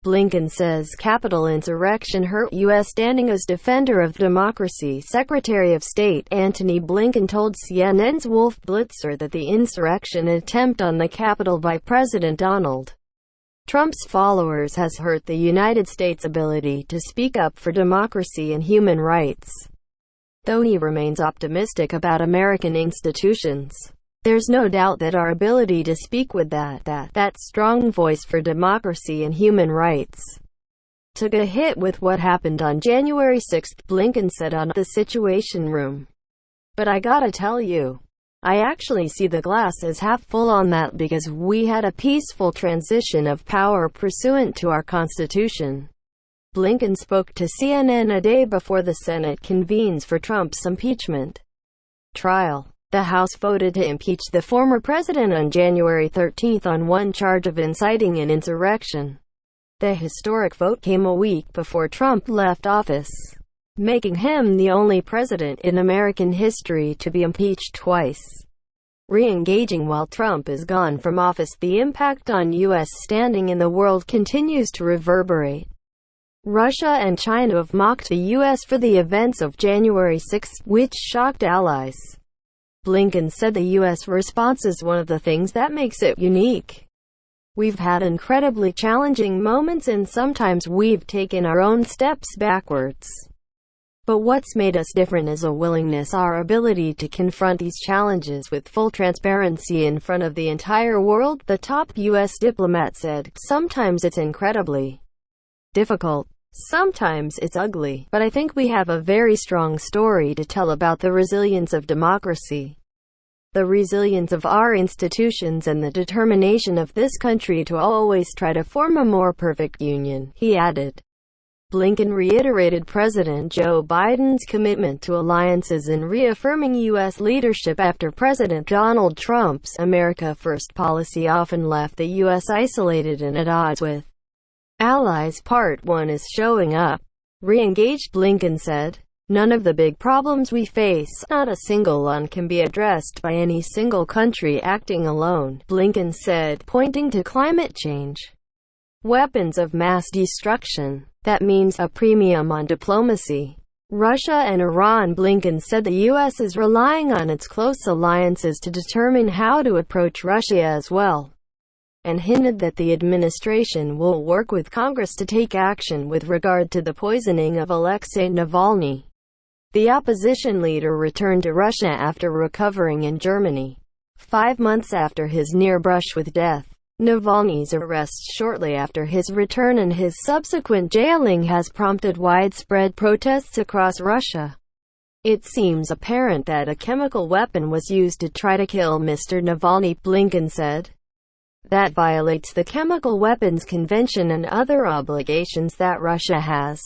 Blinken says Capitol insurrection hurt U.S. standing as defender of democracy. Secretary of State Antony Blinken told CNN's Wolf Blitzer that the insurrection attempt on the Capitol by President Donald Trump's followers has hurt the United States' ability to speak up for democracy and human rights. Though he remains optimistic about American institutions, there's no doubt that our ability to speak with that strong voice for democracy and human rights took a hit with what happened on January 6, Blinken said on The Situation Room. But I gotta tell you, I actually see the glass as half full on that, because we had a peaceful transition of power pursuant to our Constitution. Blinken spoke to CNN a day before the Senate convenes for Trump's impeachment trial. The House voted to impeach the former president on January 13 on one charge of inciting an insurrection. The historic vote came a week before Trump left office, making him the only president in American history to be impeached twice. Re-engaging while Trump is gone from office, the impact on U.S. standing in the world continues to reverberate. Russia and China have mocked the U.S. for the events of January 6, which shocked allies. Blinken said the U.S. response is one of the things that makes it unique. We've had incredibly challenging moments, and sometimes we've taken our own steps backwards. But what's made us different is a willingness, our ability to confront these challenges with full transparency in front of the entire world, the top U.S. diplomat said. Sometimes it's incredibly difficult. Sometimes it's ugly. But I think we have a very strong story to tell about the resilience of democracy, the resilience of our institutions, and the determination of this country to always try to form a more perfect union, he added. Blinken reiterated President Joe Biden's commitment to alliances in reaffirming U.S. leadership after President Donald Trump's America First policy often left the U.S. isolated and at odds with allies. Part 1 is showing up. Re-engaged, Blinken said. None of the big problems we face, not a single one, can be addressed by any single country acting alone, Blinken said, pointing to climate change, weapons of mass destruction. That means a premium on diplomacy. Russia and Iran. Blinken said the U.S. is relying on its close alliances to determine how to approach Russia as well, and hinted that the administration will work with Congress to take action with regard to the poisoning of Alexei Navalny. The opposition leader returned to Russia after recovering in Germany, 5 months after his near brush with death. Navalny's arrest shortly after his return and his subsequent jailing has prompted widespread protests across Russia. It seems apparent that a chemical weapon was used to try to kill Mr. Navalny, Blinken said. That violates the Chemical Weapons Convention and other obligations that Russia has.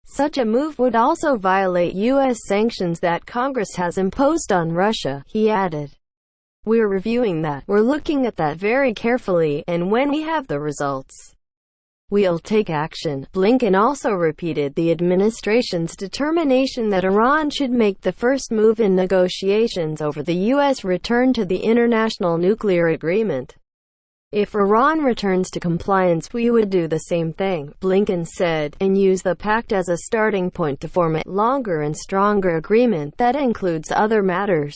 Such a move would also violate U.S. sanctions that Congress has imposed on Russia, he added. We're reviewing that. We're looking at that very carefully, and when we have the results, we'll take action. Blinken also repeated the administration's determination that Iran should make the first move in negotiations over the U.S. return to the International Nuclear Agreement. If Iran returns to compliance, we would do the same thing, Blinken said, and use the pact as a starting point to form a longer and stronger agreement that includes other matters,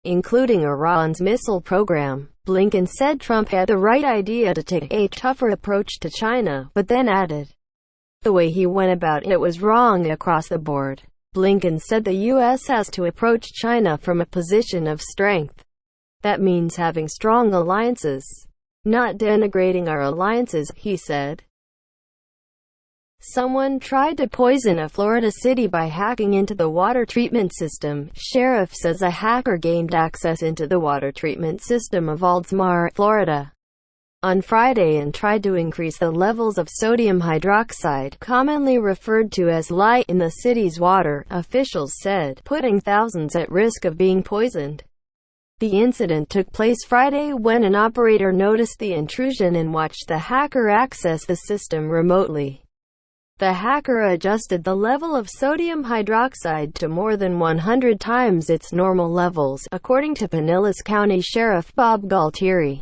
including Iran's missile program. Blinken said Trump had the right idea to take a tougher approach to China, but then added, the way he went about it was wrong across the board. Blinken said the U.S. has to approach China from a position of strength. That means having strong alliances, not denigrating our alliances, he said. Someone tried to poison a Florida city by hacking into the water treatment system. Sheriff says a hacker gained access into the water treatment system of Altamar, Florida, on Friday and tried to increase the levels of sodium hydroxide, commonly referred to as lye, in the city's water, officials said, putting thousands at risk of being poisoned. The incident took place Friday when an operator noticed the intrusion and watched the hacker access the system remotely. The hacker adjusted the level of sodium hydroxide to more than 100 times its normal levels, according to Pinellas County Sheriff Bob Galtieri.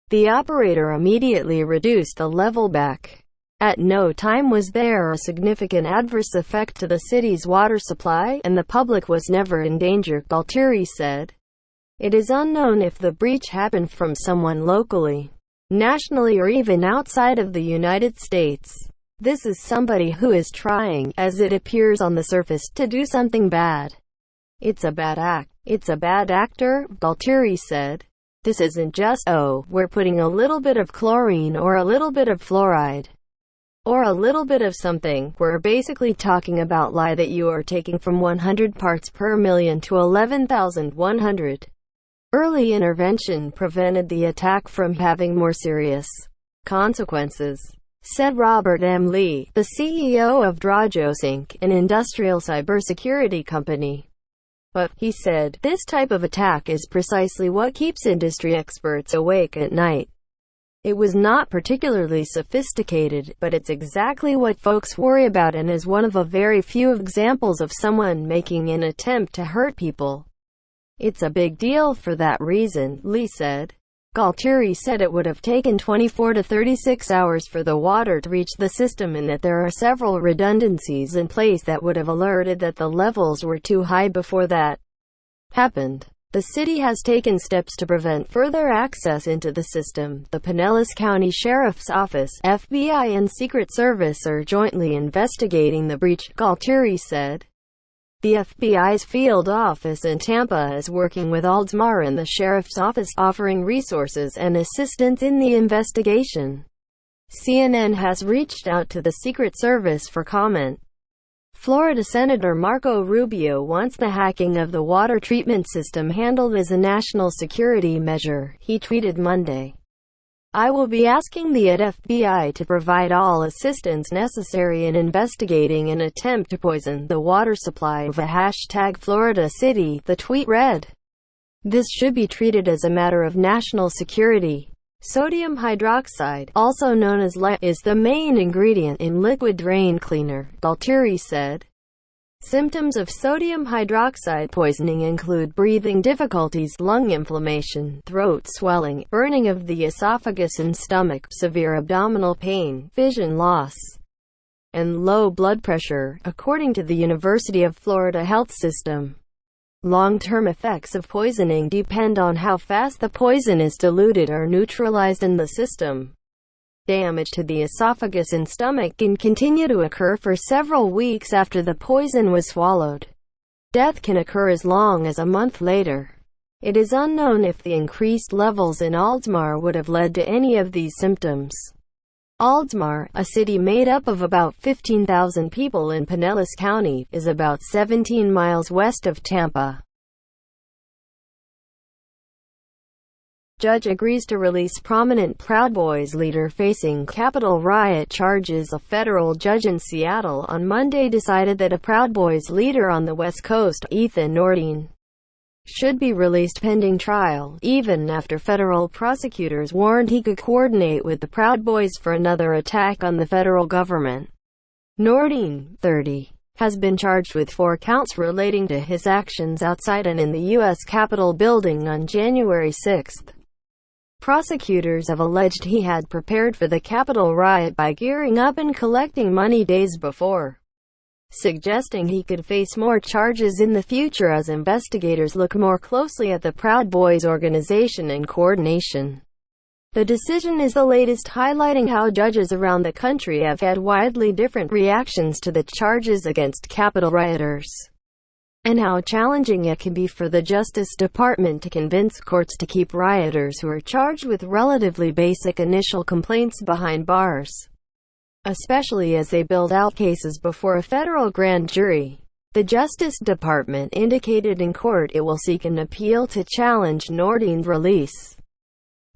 The operator immediately reduced the level back At no time was there a significant adverse effect to the city's water supply, and the public was never in danger, Galtieri said. It is unknown if the breach happened from someone locally, nationally, or even outside of the United States. This is somebody who is trying, as it appears on the surface, to do something bad. It's a bad act. It's a bad actor, Galtieri said. This isn't just, oh, we're putting a little bit of chlorine or a little bit of fluoride or a little bit of something. We're basically talking about lye that you are taking from 100 parts per million to 11,100. Early intervention prevented the attack from having more serious consequences, said Robert M. Lee, the CEO of Dragos Inc., an industrial cybersecurity company. But, he said, this type of attack is precisely what keeps industry experts awake at night. It was not particularly sophisticated, but it's exactly what folks worry about and is one of a very few examples of someone making an attempt to hurt people. It's a big deal for that reason, Lee said. Galtieri said it would have taken 24 to 36 hours for the water to reach the system and that there are several redundancies in place that would have alerted that the levels were too high before that happened. The city has taken steps to prevent further access into the system. The Pinellas County Sheriff's Office, FBI, and Secret Service are jointly investigating the breach, Galtieri said. The FBI's field office in Tampa is working with Aldsmar and the Sheriff's Office, offering resources and assistance in the investigation. CNN has reached out to the Secret Service for comment. Florida Senator Marco Rubio wants the hacking of the water treatment system handled as a national security measure, he tweeted Monday. I will be asking the FBI to provide all assistance necessary in investigating an attempt to poison the water supply of a #Florida city, the tweet read. This should be treated as a matter of national security. Sodium hydroxide, also known as lead, is the main ingredient in liquid drain cleaner, Galtieri said. Symptoms of sodium hydroxide poisoning include breathing difficulties, lung inflammation, throat swelling, burning of the esophagus and stomach, severe abdominal pain, vision loss, and low blood pressure, according to the University of Florida Health System. Long-term effects of poisoning depend on how fast the poison is diluted or neutralized in the system. Damage to the esophagus and stomach can continue to occur for several weeks after the poison was swallowed. Death can occur as long as a month later. It is unknown if the increased levels in Aldsmar would have led to any of these symptoms. Aldsmar, a city made up of about 15,000 people in Pinellas County, is about 17 miles west of Tampa. Judge agrees to release prominent Proud Boys leader facing Capitol riot charges. A federal judge in Seattle on Monday decided that a Proud Boys leader on the West Coast, Ethan Norton, should be released pending trial, even after federal prosecutors warned he could coordinate with the Proud Boys for another attack on the federal government. Norton, 30, has been charged with 4 counts relating to his actions outside and in the U.S. Capitol building on January 6. Prosecutors have alleged he had prepared for the Capitol riot by gearing up and collecting money days before, suggesting he could face more charges in the future as investigators look more closely at the Proud Boys organization and coordination. The decision is the latest, highlighting how judges around the country have had widely different reactions to the charges against Capitol rioters, and how challenging it can be for the Justice Department to convince courts to keep rioters who are charged with relatively basic initial complaints behind bars, especially as they build out cases before a federal grand jury. The Justice Department indicated in court it will seek an appeal to challenge Norton's release.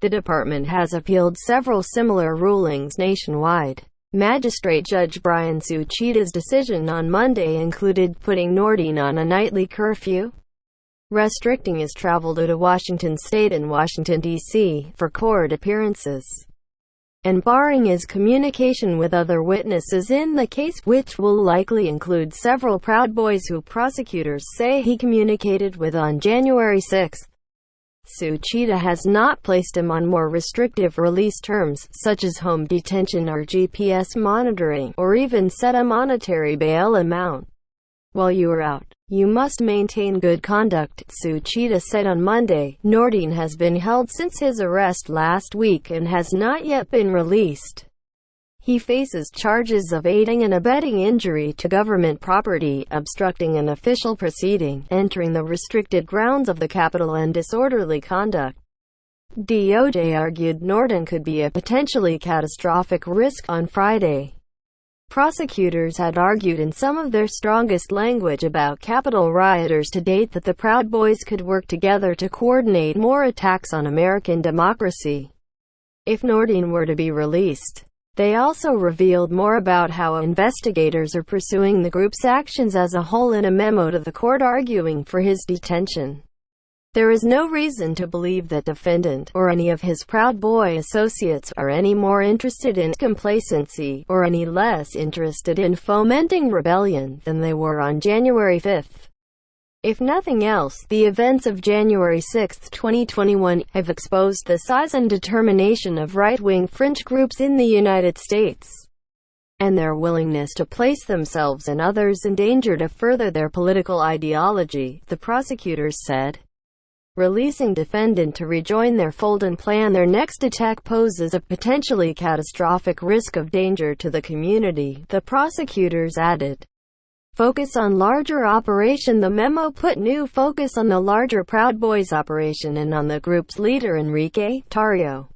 The department has appealed several similar rulings nationwide. Magistrate Judge Brian Suchita's decision on Monday included putting Norton on a nightly curfew, restricting his travel to Washington State and Washington, D.C., for court appearances, and barring his communication with other witnesses in the case, which will likely include several Proud Boys who prosecutors say he communicated with on January 6. Suchida has not placed him on more restrictive release terms, such as home detention or GPS monitoring, or even set a monetary bail amount. While you are out, you must maintain good conduct, Suchida said on Monday. Nordin has been held since his arrest last week and has not yet been released. He faces charges of aiding and abetting injury to government property, obstructing an official proceeding, entering the restricted grounds of the capital, and disorderly conduct. DOJ argued Nordin could be a potentially catastrophic risk on Friday. Prosecutors had argued in some of their strongest language about Capitol rioters to date that the Proud Boys could work together to coordinate more attacks on American democracy if Nordin were to be released. They also revealed more about how investigators are pursuing the group's actions as a whole in a memo to the court arguing for his detention. There is no reason to believe that defendant, or any of his Proud Boy associates, are any more interested in complacency, or any less interested in fomenting rebellion, than they were on January 5. If nothing else, the events of January 6, 2021, have exposed the size and determination of right-wing fringe groups in the United States, and their willingness to place themselves and others in danger to further their political ideology, the prosecutors said. Releasing defendant to rejoin their fold and plan their next attack poses a potentially catastrophic risk of danger to the community, the prosecutors added. Focus on larger operation. The memo put new focus on the larger Proud Boys operation and on the group's leader Enrique Tarrio.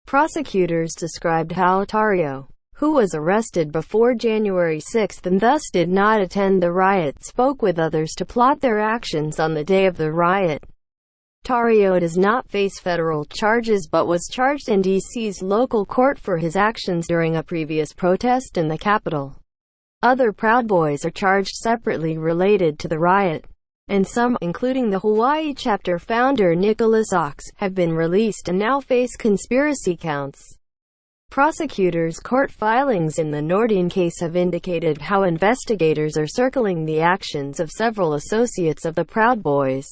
Prosecutors described how Tarrio, who was arrested before January 6 and thus did not attend the riot, spoke with others to plot their actions on the day of the riot. Tarrio does not face federal charges but was charged in D.C.'s local court for his actions during a previous protest in the Capitol. Other Proud Boys are charged separately related to the riot, and some, including the Hawaii chapter founder Nicholas Ox, have been released and now face conspiracy counts. Prosecutors' court filings in the Nordin case have indicated how investigators are circling the actions of several associates of the Proud Boys.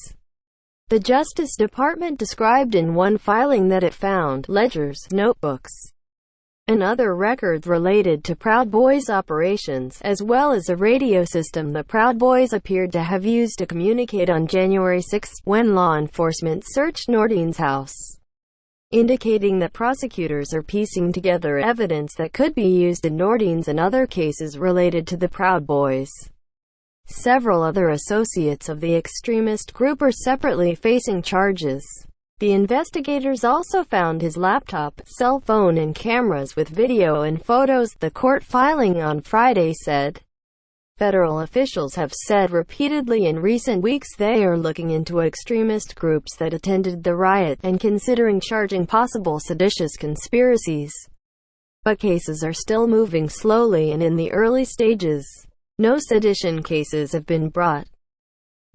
The Justice Department described in one filing that it found ledgers, notebooks, and other records related to Proud Boys operations, as well as a radio system the Proud Boys appeared to have used to communicate on January 6, when law enforcement searched Nordin's house, indicating that prosecutors are piecing together evidence that could be used in Nordin's and other cases related to the Proud Boys. Several other associates of the extremist group are separately facing charges. The investigators also found his laptop, cell phone and cameras with video and photos, the court filing on Friday said. Federal officials have said repeatedly in recent weeks they are looking into extremist groups that attended the riot, and considering charging possible seditious conspiracies. But cases are still moving slowly and in the early stages. No sedition cases have been brought.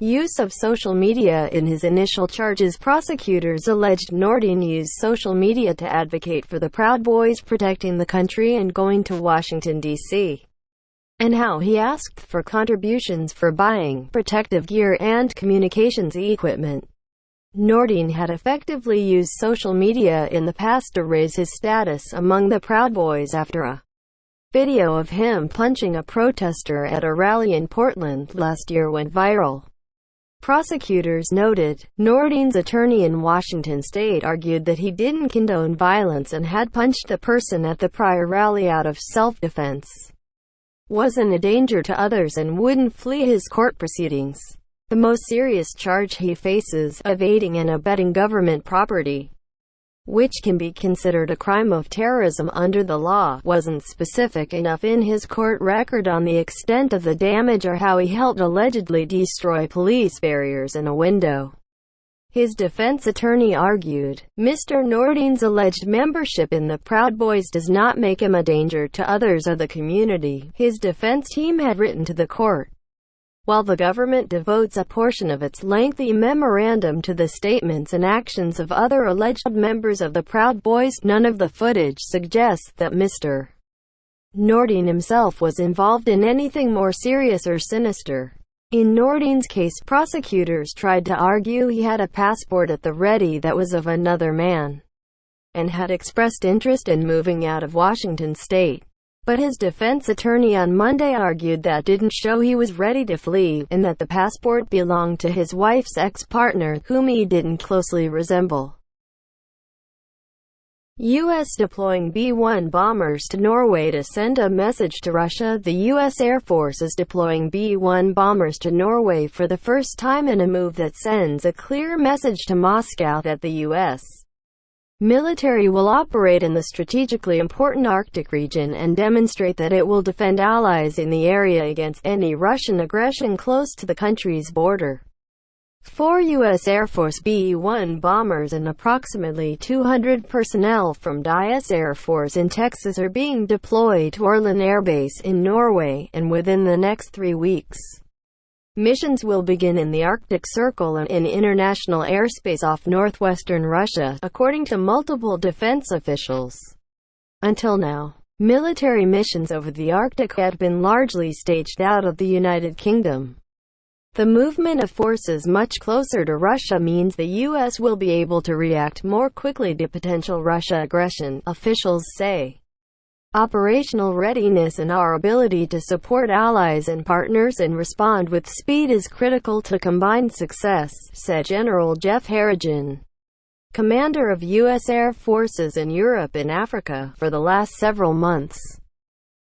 Use of social media. In his initial charges, prosecutors alleged Nordin used social media to advocate for the Proud Boys protecting the country and going to Washington, D.C., and how he asked for contributions for buying protective gear and communications equipment. Nordin had effectively used social media in the past to raise his status among the Proud Boys after a video of him punching a protester at a rally in Portland last year went viral. Prosecutors noted, Nordin's attorney in Washington state argued that he didn't condone violence and had punched the person at the prior rally out of self-defense, wasn't a danger to others and wouldn't flee his court proceedings. The most serious charge he faces, of aiding and abetting government property, which can be considered a crime of terrorism under the law, wasn't specific enough in his court record on the extent of the damage or how he helped allegedly destroy police barriers in a window. His defense attorney argued, Mr. Nordin's alleged membership in the Proud Boys does not make him a danger to others or the community, his defense team had written to the court. While the government devotes a portion of its lengthy memorandum to the statements and actions of other alleged members of the Proud Boys, none of the footage suggests that Mr. Nordin himself was involved in anything more serious or sinister. In Nordin's case, prosecutors tried to argue he had a passport at the ready that was of another man, and had expressed interest in moving out of Washington state. But his defense attorney on Monday argued that didn't show he was ready to flee, and that the passport belonged to his wife's ex-partner, whom he didn't closely resemble. U.S. deploying B-1 bombers to Norway to send a message to Russia. The U.S. Air Force is deploying B-1 bombers to Norway for the first time in a move that sends a clear message to Moscow that the U.S. military will operate in the strategically important Arctic region and demonstrate that it will defend allies in the area against any Russian aggression close to the country's border. 4 U.S. Air Force B-1 bombers and approximately 200 personnel from Dias Air Force in Texas are being deployed to Orland Air Base in Norway, and within the next 3 weeks. Missions will begin in the Arctic Circle and in international airspace off northwestern Russia, according to multiple defense officials. Until now, military missions over the Arctic had been largely staged out of the United Kingdom. The movement of forces much closer to Russia means the U.S. will be able to react more quickly to potential Russia aggression, officials say. Operational readiness and our ability to support allies and partners and respond with speed is critical to combined success, said General Jeff Harrigan, commander of U.S. Air Forces in Europe and Africa, for the last several months.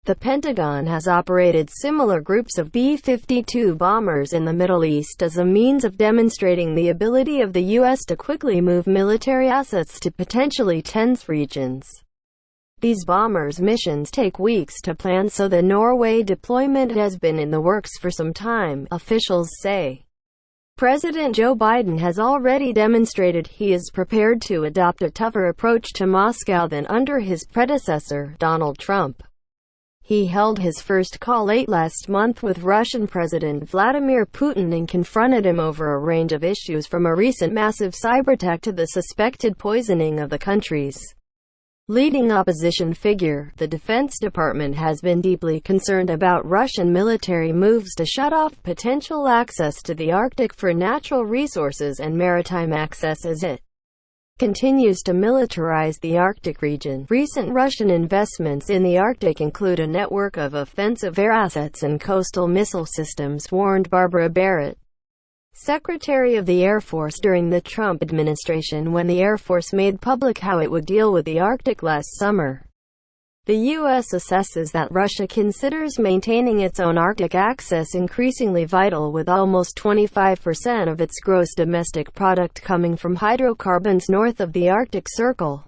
The Pentagon has operated similar groups of B-52 bombers in the Middle East as a means of demonstrating the ability of the U.S. to quickly move military assets to potentially tense regions. These bombers' missions take weeks to plan, so the Norway deployment has been in the works for some time, officials say. President Joe Biden has already demonstrated he is prepared to adopt a tougher approach to Moscow than under his predecessor, Donald Trump. He held his first call late last month with Russian President Vladimir Putin and confronted him over a range of issues, from a recent massive cyberattack to the suspected poisoning of the country's leading opposition figure. The Defense Department has been deeply concerned about Russian military moves to shut off potential access to the Arctic for natural resources and maritime access as it continues to militarize the Arctic region. Recent Russian investments in the Arctic include a network of offensive air assets and coastal missile systems, warned Barbara Barrett, Secretary of the Air Force during the Trump administration, when the Air Force made public how it would deal with the Arctic last summer. The U.S. assesses that Russia considers maintaining its own Arctic access increasingly vital, with almost 25% of its gross domestic product coming from hydrocarbons north of the Arctic Circle.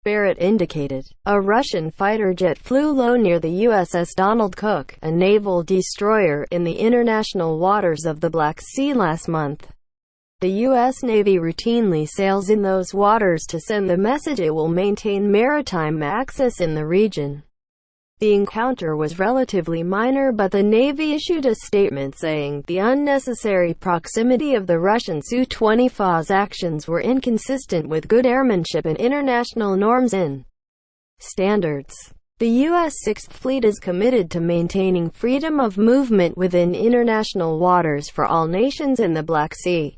Barrett indicated. A Russian fighter jet flew low near the USS Donald Cook, a naval destroyer, in the international waters of the Black Sea last month. The U.S. Navy routinely sails in those waters to send the message it will maintain maritime access in the region. The encounter was relatively minor, but the Navy issued a statement saying the unnecessary proximity of the Russian Su-25's actions were inconsistent with good airmanship and international norms and standards. The U.S. Sixth Fleet is committed to maintaining freedom of movement within international waters for all nations in the Black Sea.